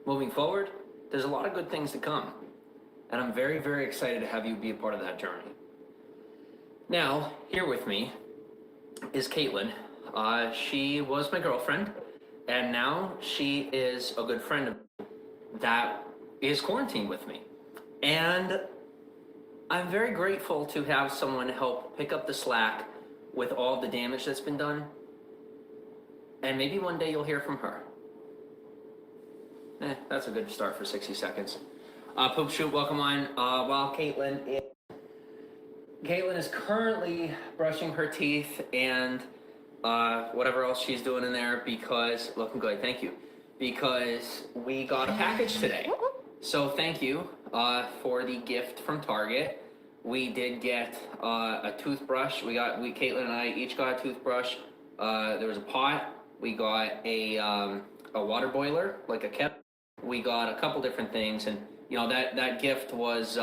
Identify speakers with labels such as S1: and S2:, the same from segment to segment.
S1: moving forward, there's a lot of good things to come. And I'm very, very excited to have you be a part of that journey. Now, here with me is Caitlin. She was my girlfriend, and now she is a good friend of that is quarantined with me. And I'm very grateful to have someone help pick up the slack with all the damage that's been done. And maybe one day you'll hear from her. That's a good start for 60 seconds. Poop Shoot, welcome on. While Caitlin is currently brushing her teeth and whatever else she's doing in there because, looking good, thank you, because we got a package today. So thank you for the gift from Target. We did get a toothbrush. Caitlin and I each got a toothbrush. There was a pot. We got a water boiler, like a kettle. We got a couple different things, and that gift was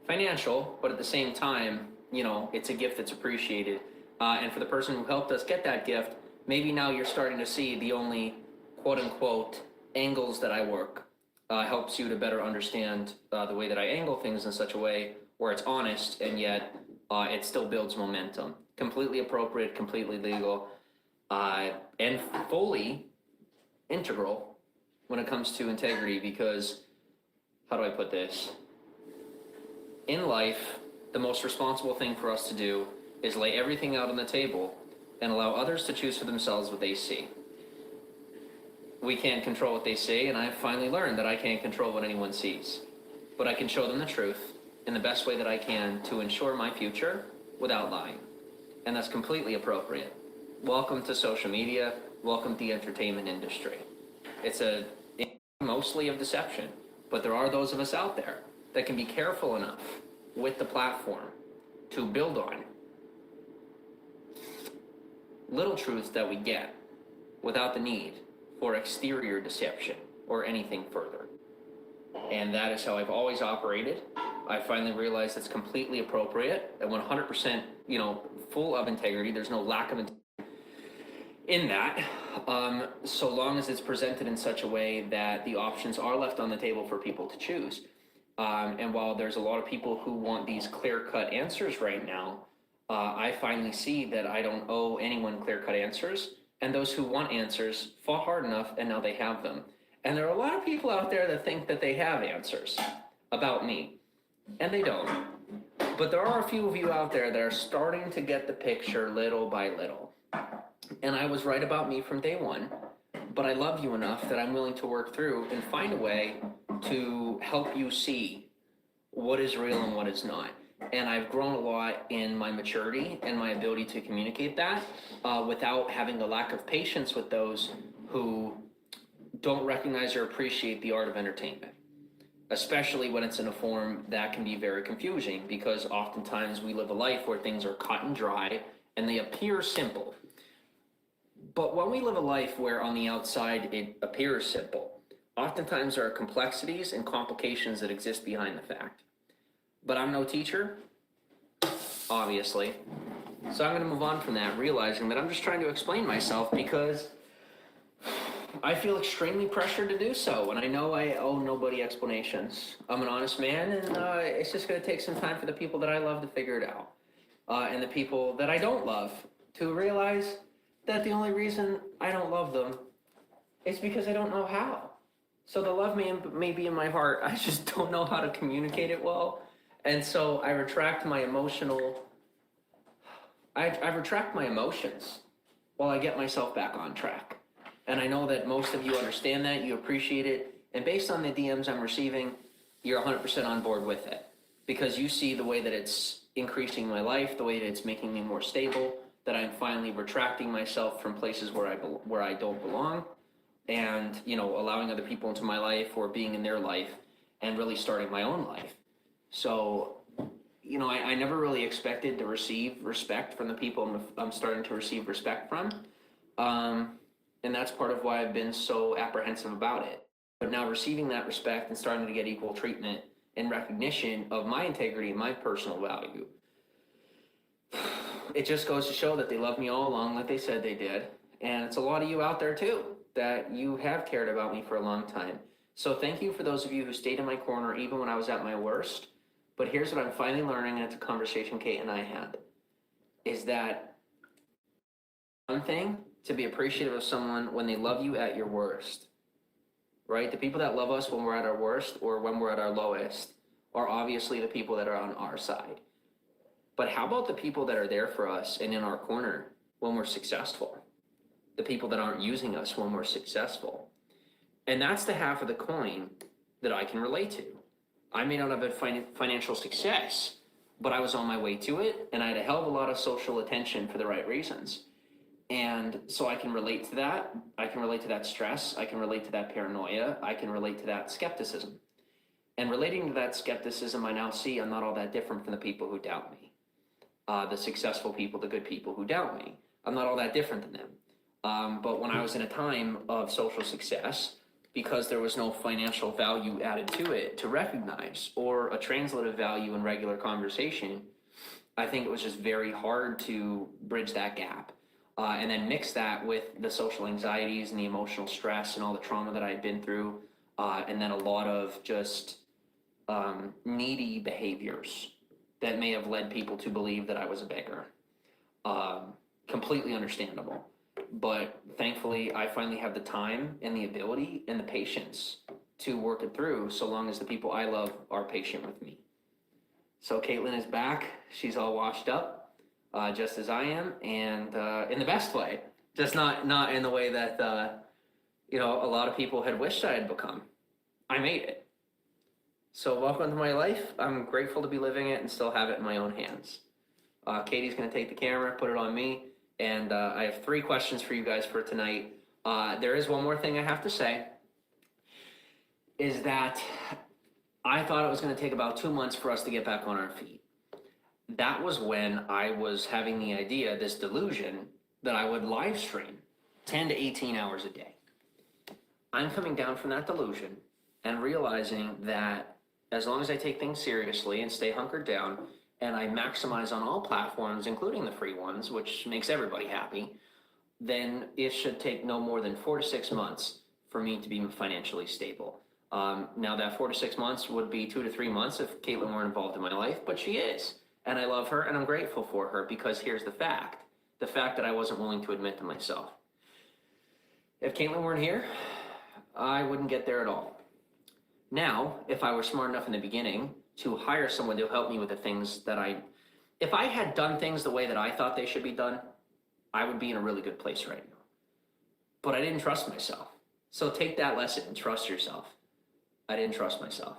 S1: financial, but at the same time, it's a gift that's appreciated. And for the person who helped us get that gift, maybe now you're starting to see the only quote unquote angles that I work helps you to better understand the way that I angle things in such a way where it's honest and yet it still builds momentum. Completely appropriate, completely legal, and fully integral when it comes to integrity, because, how do I put this? In life, the most responsible thing for us to do is lay everything out on the table and allow others to choose for themselves what they see. We can't control what they see, and I've finally learned that I can't control what anyone sees. But I can show them the truth in the best way that I can to ensure my future without lying. And that's completely appropriate. Welcome to social media. Welcome to the entertainment industry. It's mostly of deception, but there are those of us out there that can be careful enough with the platform to build on little truths that we get without the need for exterior deception or anything further. And that is how I've always operated. I finally realized it's completely appropriate and 100%, full of integrity. There's no lack of integrity in that, so long as it's presented in such a way that the options are left on the table for people to choose. And while there's a lot of people who want these clear-cut answers right now, I finally see that I don't owe anyone clear-cut answers, and those who want answers fought hard enough, and now they have them. And there are a lot of people out there that think that they have answers about me, and they don't. But there are a few of you out there that are starting to get the picture little by little. And I was right about me from day one, but I love you enough that I'm willing to work through and find a way to help you see what is real and what is not. And I've grown a lot in my maturity and my ability to communicate that without having a lack of patience with those who don't recognize or appreciate the art of entertainment, especially when it's in a form that can be very confusing, because oftentimes we live a life where things are cut and dry and they appear simple. But when we live a life where on the outside it appears simple, oftentimes there are complexities and complications that exist behind the fact. But I'm no teacher, obviously. So I'm going to move on from that, realizing that I'm just trying to explain myself because I feel extremely pressured to do so, and I know I owe nobody explanations. I'm an honest man, and it's just going to take some time for the people that I love to figure it out, and the people that I don't love to realize that the only reason I don't love them is because I don't know how. So the love may be in my heart, I just don't know how to communicate it well. And so I retract my I retract my emotions while I get myself back on track. And I know that most of you understand that, you appreciate it, and based on the DMs I'm receiving, you're 100% on board with it. Because you see the way that it's increasing my life, the way that it's making me more stable, that I'm finally retracting myself from places where I don't belong, and allowing other people into my life or being in their life, and really starting my own life. So, I never really expected to receive respect from the people I'm starting to receive respect from, and that's part of why I've been so apprehensive about it. But now receiving that respect and starting to get equal treatment and recognition of my integrity and my personal value, it just goes to show that they love me all along like they said they did. And it's a lot of you out there too, that you have cared about me for a long time. So thank you for those of you who stayed in my corner even when I was at my worst. But here's what I'm finally learning, and it's a conversation Kate and I had, is that one thing to be appreciative of someone when they love you at your worst, right? The people that love us when we're at our worst or when we're at our lowest are obviously the people that are on our side. But how about the people that are there for us and in our corner when we're successful? The people that aren't using us when we're successful. And that's the half of the coin that I can relate to. I may not have had financial success, but I was on my way to it, and I had a hell of a lot of social attention for the right reasons. And so I can relate to that. I can relate to that stress. I can relate to that paranoia. I can relate to that skepticism. And relating to that skepticism, I now see I'm not all that different from the people who doubt me. The successful people, the good people who doubt me. I'm not all that different than them. But when I was in a time of social success, because there was no financial value added to it to recognize, or a translative value in regular conversation, I think it was just very hard to bridge that gap. And then mix that with the social anxieties and the emotional stress and all the trauma that I had been through, and then a lot of just needy behaviors that may have led people to believe that I was a beggar. Completely understandable. But thankfully, I finally have the time and the ability and the patience to work it through, so long as the people I love are patient with me. So Caitlin is back. She's all washed up, just as I am, and in the best way. Just not in the way that a lot of people had wished I had become. I made it. So welcome to my life. I'm grateful to be living it and still have it in my own hands. Katie's going to take the camera, put it on me, and I have 3 questions for you guys for tonight. There is one more thing I have to say, is that I thought it was going to take about 2 months for us to get back on our feet. That was when I was having the idea, this delusion, that I would live stream 10 to 18 hours a day. I'm coming down from that delusion and realizing that as long as I take things seriously and stay hunkered down, and I maximize on all platforms, including the free ones, which makes everybody happy, then it should take no more than 4 to 6 months for me to be financially stable. Now that 4 to 6 months would be 2 to 3 months if Caitlin weren't involved in my life, but she is. And I love her and I'm grateful for her, because here's the fact that I wasn't willing to admit to myself. If Caitlin weren't here, I wouldn't get there at all. Now, if I were smart enough in the beginning to hire someone to help me with the things that if I had done things the way that I thought they should be done, I would be in a really good place right now. But I didn't trust myself. So take that lesson and trust yourself. I didn't trust myself.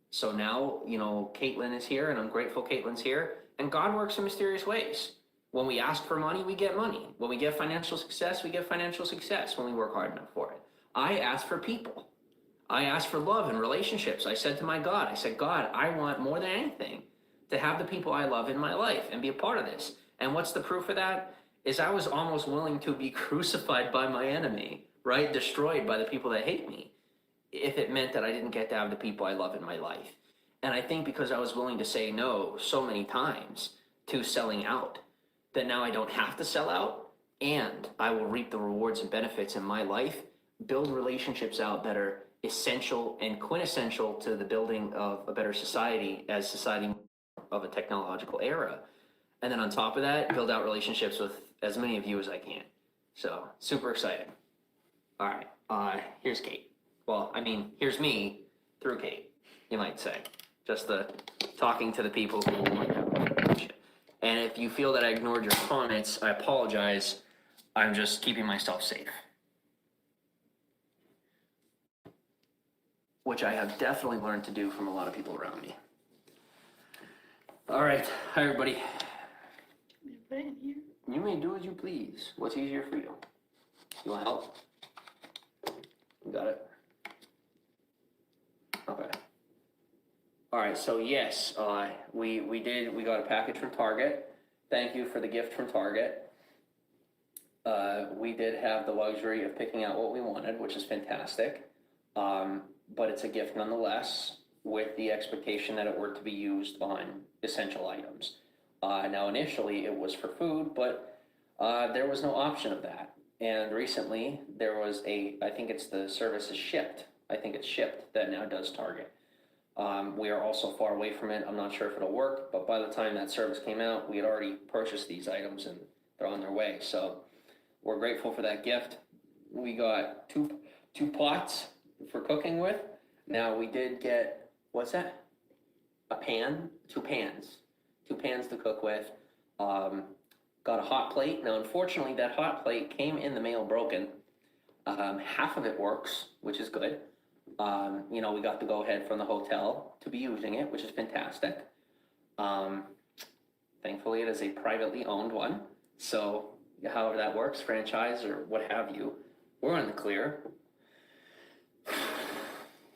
S1: So now, Caitlin is here, and I'm grateful Caitlin's here, and God works in mysterious ways. When we ask for money, we get money. When we get financial success, we get financial success when we work hard enough for it. I ask for people. I asked for love and relationships. I said to my God, God, I want more than anything to have the people I love in my life and be a part of this. And what's the proof of that? Is I was almost willing to be crucified by my enemy, right? Destroyed by the people that hate me, if it meant that I didn't get to have the people I love in my life. And I think because I was willing to say no so many times to selling out, that now I don't have to sell out, and I will reap the rewards and benefits in my life, build relationships out that are essential and quintessential to the building of a better society as society of a technological era. And then on top of that, build out relationships with as many of you as I can. So super excited. All right, here's Kate. Well, here's me through Kate, you might say. Just the talking to the people who want to have a relationship. And if you feel that I ignored your comments, I apologize. I'm just keeping myself safe. Which I have definitely learned to do from a lot of people around me. All right, hi everybody. You may do as you please. What's easier for you? You want help? You got it? Okay. All right, so yes, we got a package from Target. Thank you for the gift from Target. We did have the luxury of picking out what we wanted, which is fantastic. But it's a gift nonetheless, with the expectation that it were to be used on essential items. Now initially it was for food, but there was no option of that. And recently there was I think it's the service is shipped. I think it's shipped that now does Target. We are also far away from it. I'm not sure if it'll work, but by the time that service came out, we had already purchased these items and they're on their way. So we're grateful for that gift. We got two pots for cooking with. Now we did get, what's that? A pan? Two pans to cook with. Got a hot plate. Now, unfortunately, that hot plate came in the mail broken. Half of it works, which is good. We got the go-ahead from the hotel to be using it, which is fantastic. Thankfully, it is a privately owned one. So, however that works, franchise or what have you, we're in the clear.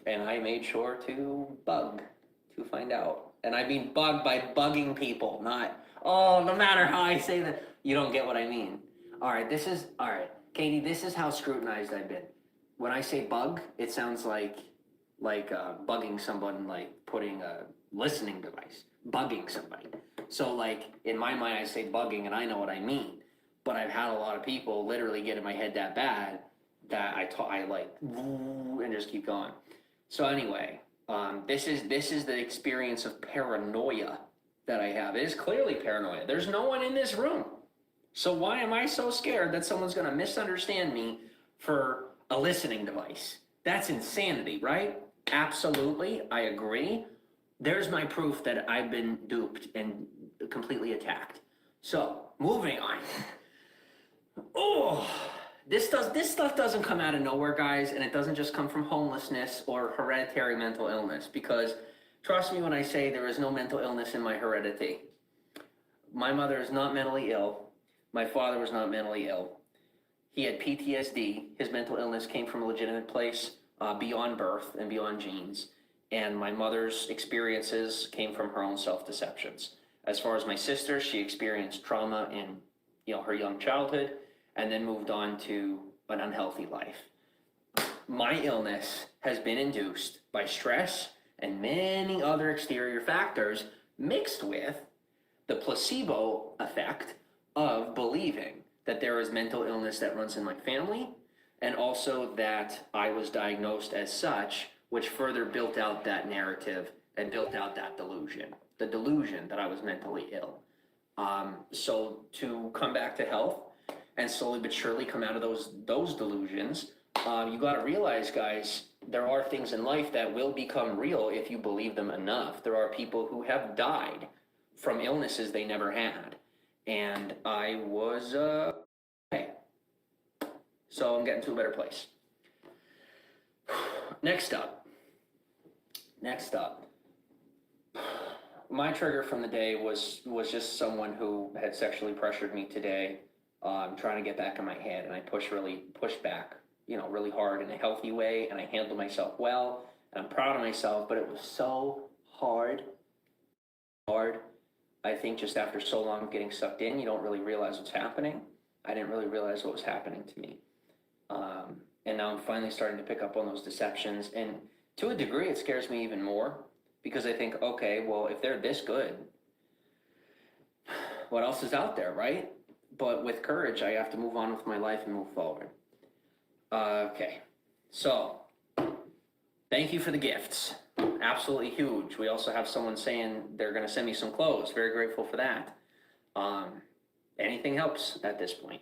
S1: And I made sure to bug to find out. And I mean bug by bugging people, not, no matter how I say that, you don't get what I mean. All right, Katie, this is how scrutinized I've been. When I say bug, it sounds like bugging someone, like putting a listening device, bugging somebody. So like in my mind, I say bugging and I know what I mean, but I've had a lot of people literally get in my head that bad that I like, and just keep going. So anyway, this is the experience of paranoia that I have. It is clearly paranoia. There's no one in this room. So why am I so scared that someone's going to misunderstand me for a listening device? That's insanity, right? Absolutely, I agree. There's my proof that I've been duped and completely attacked. So, moving on. Oh, this stuff doesn't come out of nowhere, guys, and it doesn't just come from homelessness or hereditary mental illness, because trust me when I say there is no mental illness in my heredity. My mother is not mentally ill. My father was not mentally ill. He had PTSD. His mental illness came from a legitimate place beyond birth and beyond genes. And my mother's experiences came from her own self-deceptions. As far as my sister, she experienced trauma in her young childhood and then moved on to an unhealthy life. My illness has been induced by stress and many other exterior factors mixed with the placebo effect of believing that there is mental illness that runs in my family, and also that I was diagnosed as such, which further built out that narrative and built out that delusion, the delusion that I was mentally ill. So to come back to health and slowly but surely come out of those delusions, you got to realize, guys, there are things in life that will become real if you believe them enough. There are people who have died from illnesses they never had. And I was, okay. So I'm getting to a better place. Next up. My trigger from the day was just someone who had sexually pressured me today, trying to get back in my head, and I pushed back, really hard in a healthy way, and I handled myself well, and I'm proud of myself, but it was so hard. I think just after so long of getting sucked in, you don't really realize what's happening. I didn't really realize what was happening to me. And now I'm finally starting to pick up on those deceptions. And to a degree, it scares me even more because I think, okay, well, if they're this good, what else is out there, right? But with courage, I have to move on with my life and move forward. Okay, so thank you for the gifts. Absolutely huge. We also have someone saying they're going to send me some clothes. Very grateful for that. Anything helps at this point.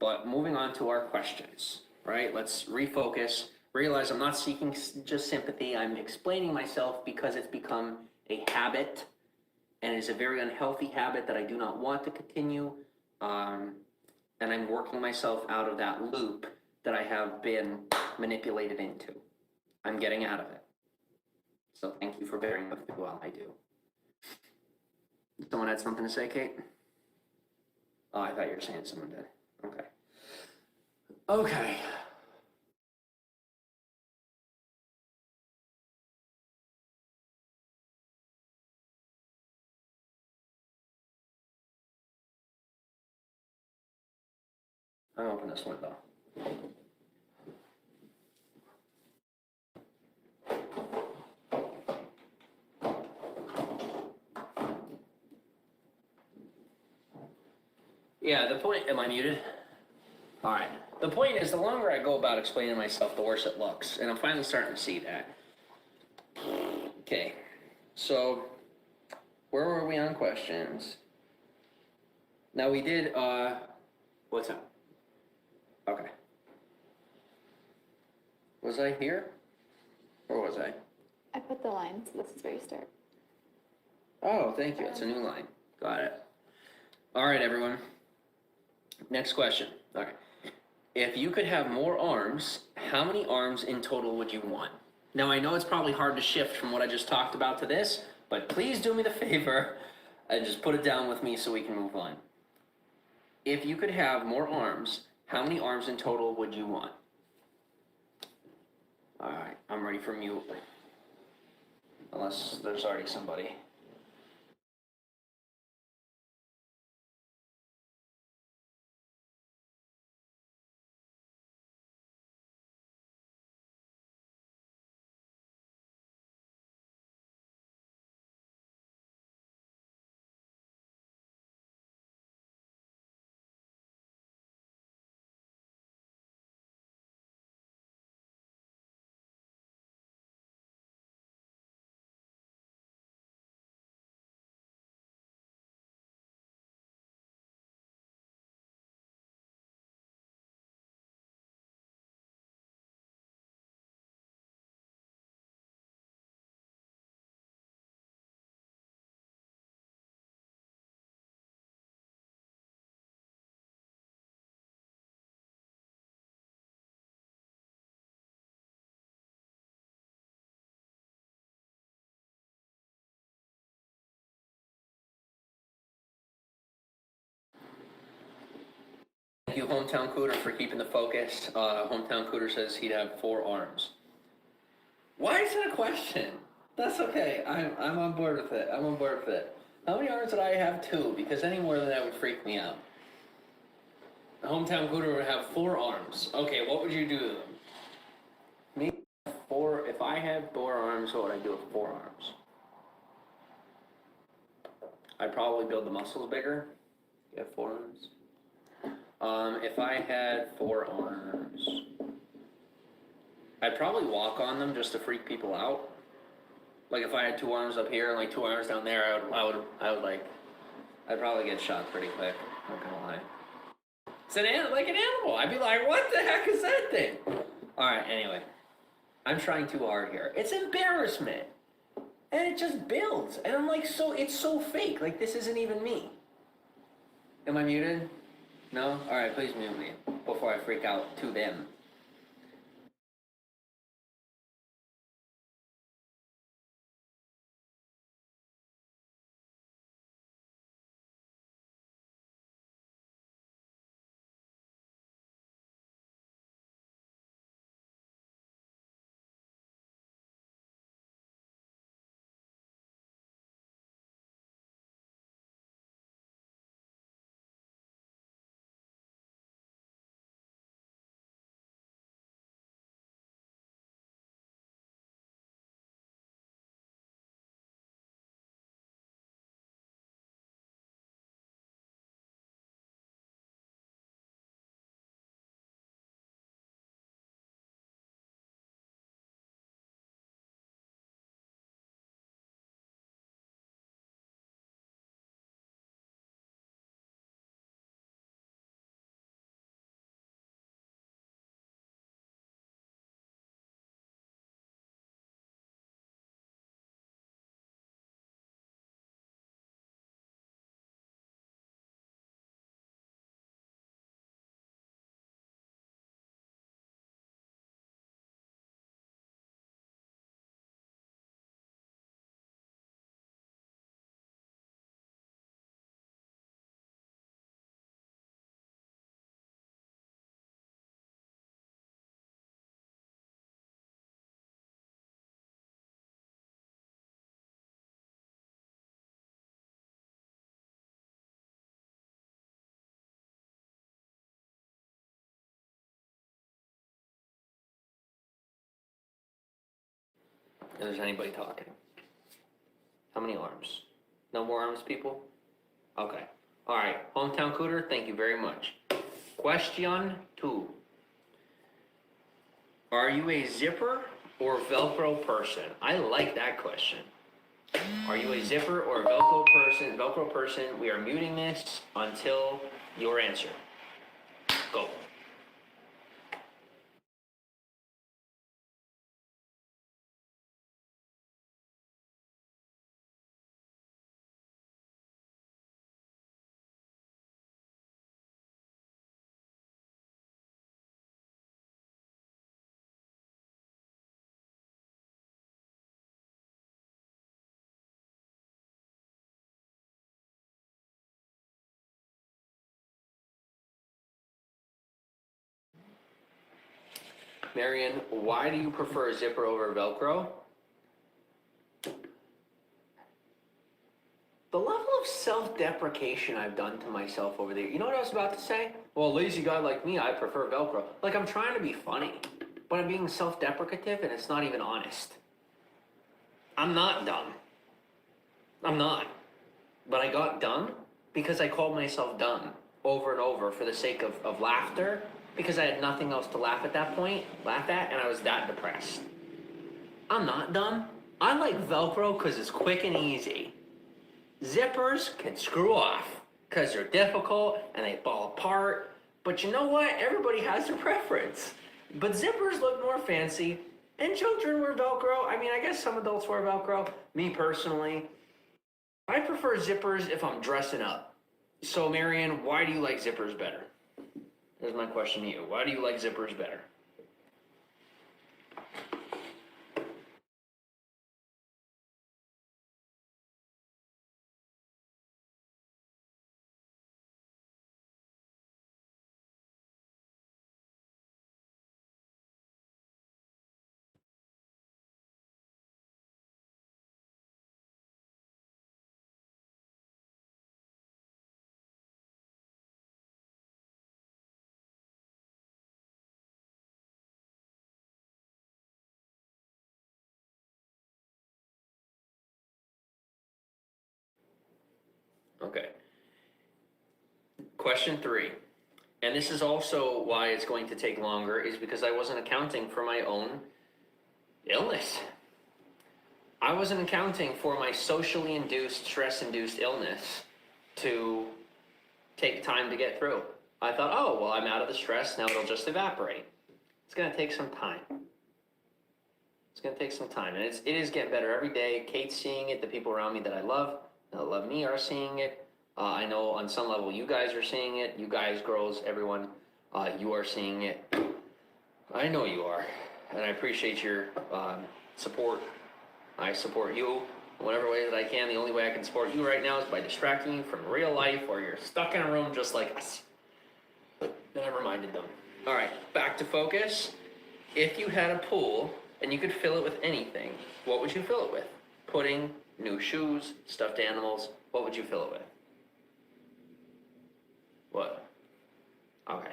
S1: But moving on to our questions, right? Let's refocus. Realize I'm not seeking just sympathy. I'm explaining myself because it's become a habit, and it's a very unhealthy habit that I do not want to continue. And I'm working myself out of that loop that I have been manipulated into. I'm getting out of it. So thank you for bearing with me while I do. Someone had something to say, Kate? Oh, I thought you were saying someone did. Okay. Okay. I'm open this window. Yeah, the point, am I muted? All right. The point is, the longer I go about explaining myself, the worse it looks. And I'm finally starting to see that. Okay. So, where were we on questions? Now we did, what's up? Okay. Was I here? Or was I?
S2: I put the line, so this is where you start.
S1: Oh, thank you. It's a new line. Got it. All right, everyone. Next question. All right. If you could have more arms, how many arms in total would you want? Now, I know it's probably hard to shift from what I just talked about to this, but please do me the favor and just put it down with me so we can move on. If you could have more arms, how many arms in total would you want? All right, I'm ready for mute. Unless there's already somebody. Thank you, Hometown Cooter, for keeping the focus. Hometown Cooter says he'd have 4 arms. Why is it a question? That's okay. I'm on board with it. I'm on board with it. How many arms would I have? 2, because any more than that would freak me out. The Hometown Cooter would have 4 arms. Okay, what would you do to them? Me, 4. If I had 4 arms, what would I do with 4 arms? I'd probably build the muscles bigger. You have 4 arms. If I had 4 arms, I'd probably walk on them just to freak people out. Like if I had 2 arms up here and like 2 arms down there, I'd probably get shot pretty quick. Not gonna lie. It's like an animal. I'd be like, what the heck is that thing? All right. Anyway, I'm trying too hard here. It's embarrassment, and it just builds. And I'm like, it's so fake. Like this isn't even me. Am I muted? No? All right. Please mute me before I freak out to them. If there's anybody talking. How many arms? No more arms, people? Okay. All right. Hometown Cooter, thank you very much. Question 2. Are you a zipper or Velcro person? I like that question. Are you a zipper or a Velcro person? Velcro person, we are muting this until your answer. Go. Marion, why do you prefer zipper over Velcro? The level of self-deprecation I've done to myself over there. You know what I was about to say? Well, a lazy guy like me, I prefer Velcro. Like, I'm trying to be funny, but I'm being self-deprecative and it's not even honest. I'm not dumb. I'm not. But I got dumb because I called myself dumb over and over for the sake of laughter, because I had nothing else to laugh at, and I was that depressed. I'm not dumb. I like Velcro because it's quick and easy. Zippers can screw off because they're difficult and they fall apart. But you know what? Everybody has their preference. But zippers look more fancy, and children wear Velcro. I mean, I guess some adults wear Velcro. Me personally, I prefer zippers if I'm dressing up. So, Marianne, why do you like zippers better? Here's my question to you. Why do you like zippers better? Okay. Question 3. And this is also why it's going to take longer, is because I wasn't accounting for my own illness. I wasn't accounting for my socially induced, stress-induced illness to take time to get through. I thought, oh, well, I'm out of the stress, now it'll just evaporate. It's going to take some time. It's going to take some time, and it is getting better every day. Kate's seeing it, the people around me that I love, that love me, are seeing it. I know on some level you guys are seeing it. You guys, girls, everyone, you are seeing it. I know you are, and I appreciate your support. I support you in whatever way that I can. The only way I can support you right now is by distracting you from real life, or you're stuck in a room just like us. Then I reminded them. All right, back to focus. If you had a pool and you could fill it with anything, what would you fill it with? Pudding, new shoes, stuffed animals, what would you fill it with? What? Okay.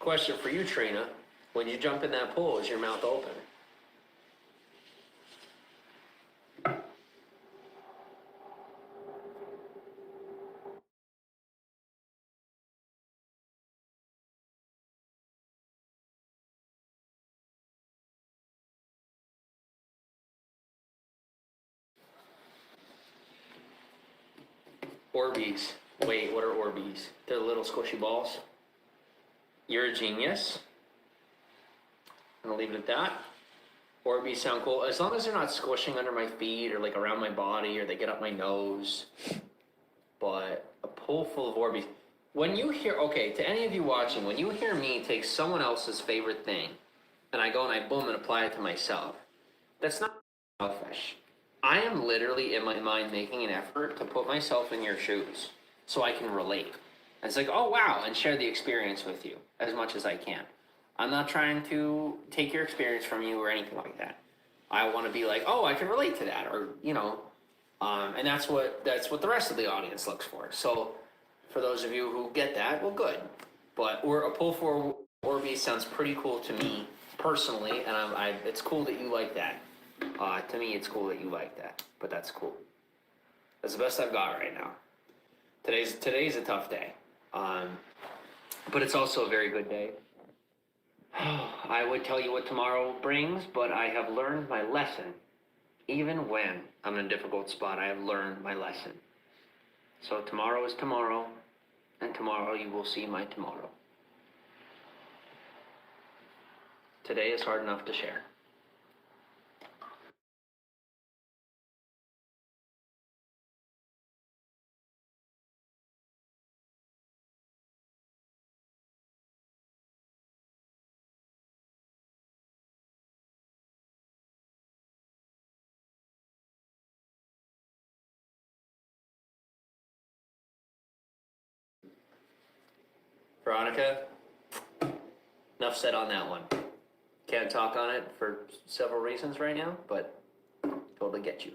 S1: Question for you, Trina. When you jump in that pool, is your mouth open? Orbeez. Wait, what are Orbeez? They're the little squishy balls. You're a genius. I'm gonna leave it at that. Orbeez sound cool, as long as they're not squishing under my feet or like around my body or they get up my nose. But a pool full of Orbeez. When you hear, okay, to any of you watching, when you hear me take someone else's favorite thing and I go and I boom and apply it to myself, that's not selfish. I am literally in my mind making an effort to put myself in your shoes so I can relate. And it's like, oh wow, and share the experience with you as much as I can. I'm not trying to take your experience from you or anything like that. I want to be like, oh, I can relate to that, or you know, and that's what the rest of the audience looks for. So, for those of you who get that, well, good. But a pull for Orbeez sounds pretty cool to me personally, and it's cool that you like that. To me, it's cool that you like that, but that's cool. That's the best I've got right now. Today's a tough day, but it's also a very good day. I would tell you what tomorrow brings, but I have learned my lesson. Even when I'm in a difficult spot, I have learned my lesson. So tomorrow is tomorrow, and tomorrow you will see my tomorrow. Today is hard enough to share. Veronica, enough said on that one. Can't talk on it for several reasons right now, but totally get you.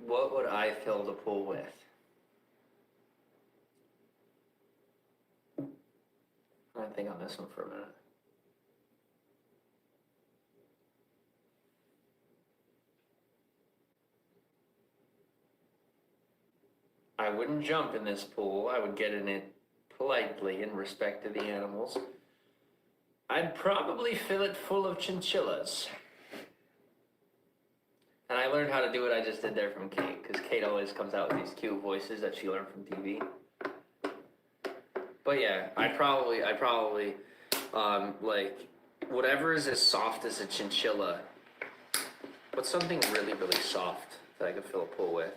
S1: What would I fill the pool with? I'm gonna think on this one for a minute. I wouldn't jump in this pool. I would get in it politely in respect to the animals. I'd probably fill it full of chinchillas. And I learned how to do what I just did there from Kate, because Kate always comes out with these cute voices that she learned from TV. But yeah, I probably, like, whatever is as soft as a chinchilla, but something really, really soft that I could fill a pool with.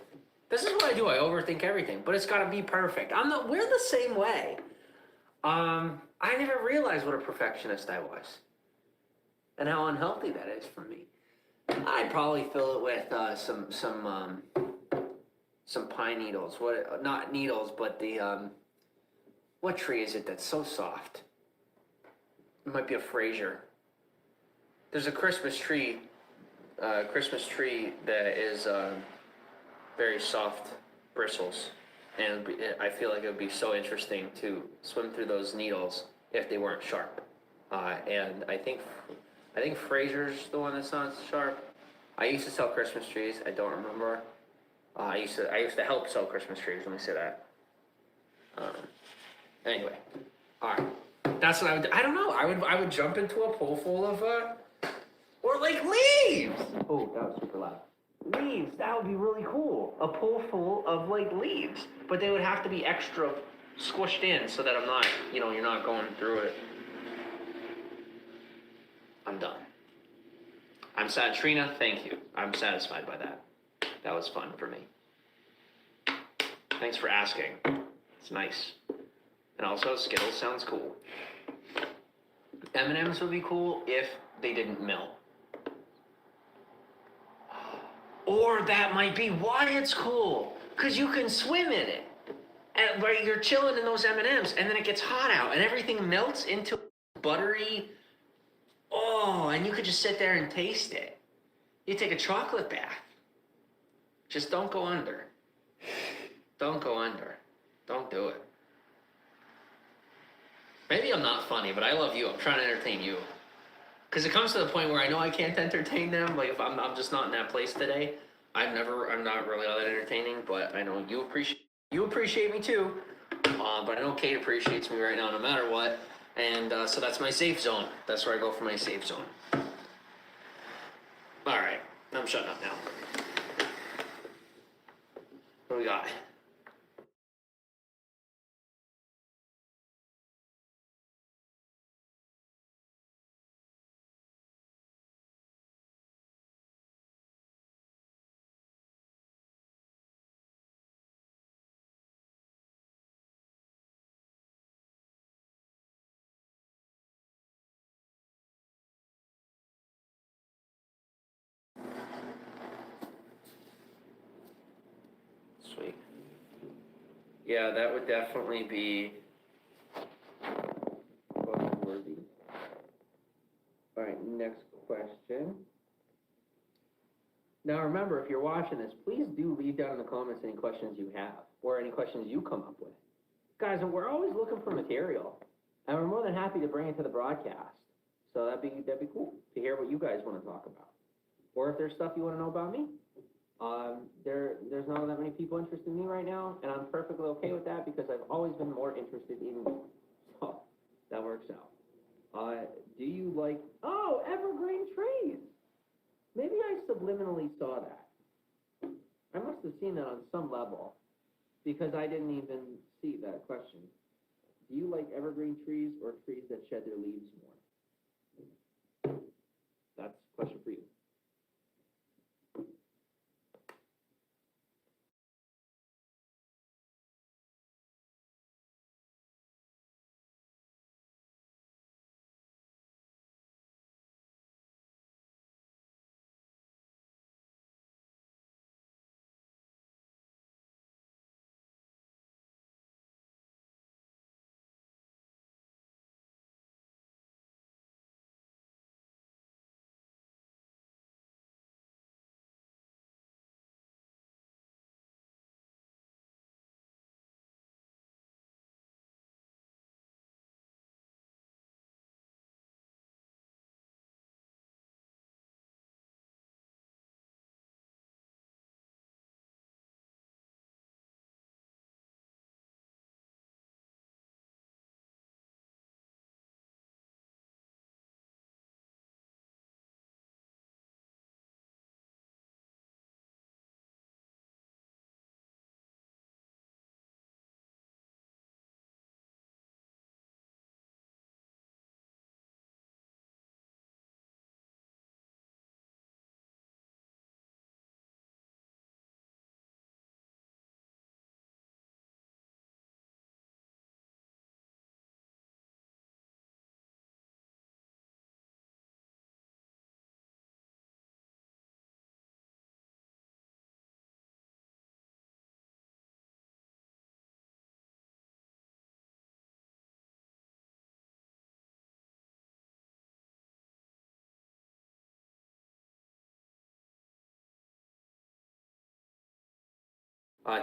S1: This is what I do. I overthink everything, but it's got to be perfect. We're the same way. I never realized what a perfectionist I was, and how unhealthy that is for me. I'd probably fill it with some pine needles. Not needles, but the what tree is it that's so soft? It might be a Fraser. There's a Christmas tree that is very soft bristles, and I feel like it would be so interesting to swim through those needles if they weren't sharp. And I think Fraser's the one that's not sharp. I used to sell Christmas trees. I don't remember. I used to help sell Christmas trees. Let me say that. Anyway, all right. That's what I would do. I don't know. I would jump into a pool full of or like leaves. Oh, that was super loud. Leaves. That would be really cool. A pool full of like leaves, but they would have to be extra squished in so that I'm not, you're not going through it. I'm done. I'm sad. Trina, thank you. I'm satisfied by that. That was fun for me. Thanks for asking. It's nice. And also, Skittles sounds cool. M&Ms would be cool if they didn't melt. Or that might be why it's cool. Because you can swim in it. And where you're chilling in those M&Ms, and then it gets hot out, and everything melts into buttery. Oh, and you could just sit there and taste it. You take a chocolate bath. Just don't go under. Don't go under. Don't do it. Maybe I'm not funny, but I love you. I'm trying to entertain you. Because it comes to the point where I know I can't entertain them. Like, if I'm just not in that place today, I'm not really all that entertaining, but I know you appreciate You appreciate me too, but I know Kate appreciates me right now no matter what. And so that's my safe zone. That's where I go for my safe zone. All right, I'm shutting up now. What do we got? Sweet. Yeah, that would definitely be worthy. All right, next question. Now remember, if you're watching this, please do leave down in the comments any questions you have or any questions you come up with. Guys, we're always looking for material, and we're more than happy to bring it to the broadcast. So that'd be cool to hear what you guys want to talk about, or if there's stuff you want to know about me. There's not that many people interested in me right now, and I'm perfectly okay with that because I've always been more interested in you. So that works out. Do you like evergreen trees? Maybe I subliminally saw that. I must have seen that on some level because I didn't even see that question. Do you like evergreen trees or trees that shed their leaves more? That's a question for you.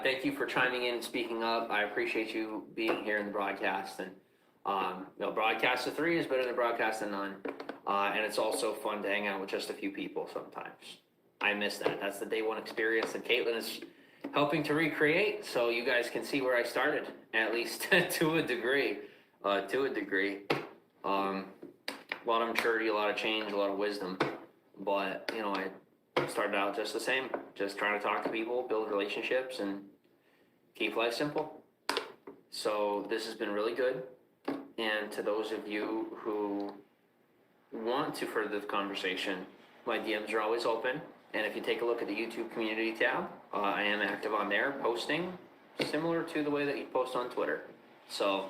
S1: Thank you for chiming in and speaking up. I appreciate you being here in the broadcast. And broadcast of three is better than broadcast of none. And it's also fun to hang out with just a few people sometimes. I miss that. That's the day one experience that Caitlin is helping to recreate, so you guys can see where I started, at least to a degree. A lot of maturity, a lot of change, a lot of wisdom. But I started out just the same, just trying to talk to people, build relationships, and keep life simple. So this has been really good. And to those of you who want to further the conversation, my DMs are always open. And if you take a look at the YouTube community tab, I am active on there, posting similar to the way that you post on Twitter. So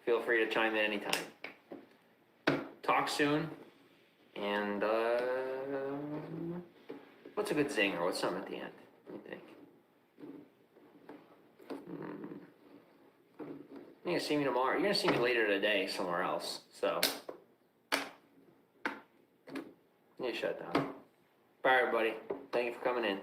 S1: feel free to chime in anytime. Talk soon. And what's a good zinger? What's something at the end? What do you think? You're gonna see me tomorrow. You're gonna see me later today somewhere else. So you shut down. Bye, everybody. Thank you for coming in.